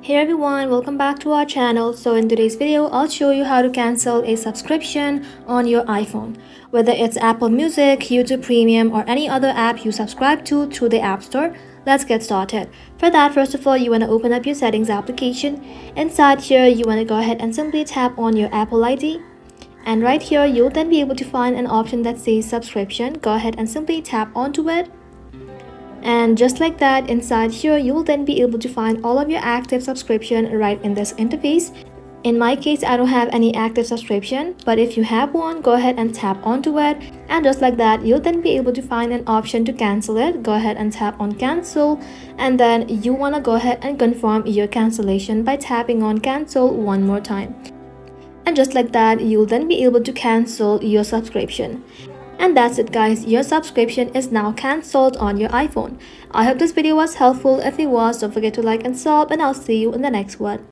Hey everyone, welcome back to our channel. So in today's video, I'll show you how to cancel a subscription on your iPhone. Whether it's Apple Music, YouTube Premium, or any other app you subscribe to through the App Store, let's get started. For that, first of all, you want to open up your settings application. Inside here, you want to go ahead and simply tap on your Apple ID. And right here, you'll then be able to find an option that says subscription. Go ahead and simply tap onto it. And just like that, inside here you'll then be able to find all of your active subscription right in this interface. In my case, I don't have any active subscription, but if you have one, go ahead and tap onto it. And just like that, you'll then be able to find an option to cancel it. Go ahead and tap on cancel, and then you want to go ahead and confirm your cancellation by tapping on cancel one more time. And just like that, you'll then be able to cancel your subscription. And that's it guys, your subscription is now cancelled on your iPhone. I hope this video was helpful. If it was, don't forget to like and sub, and I'll see you in the next one.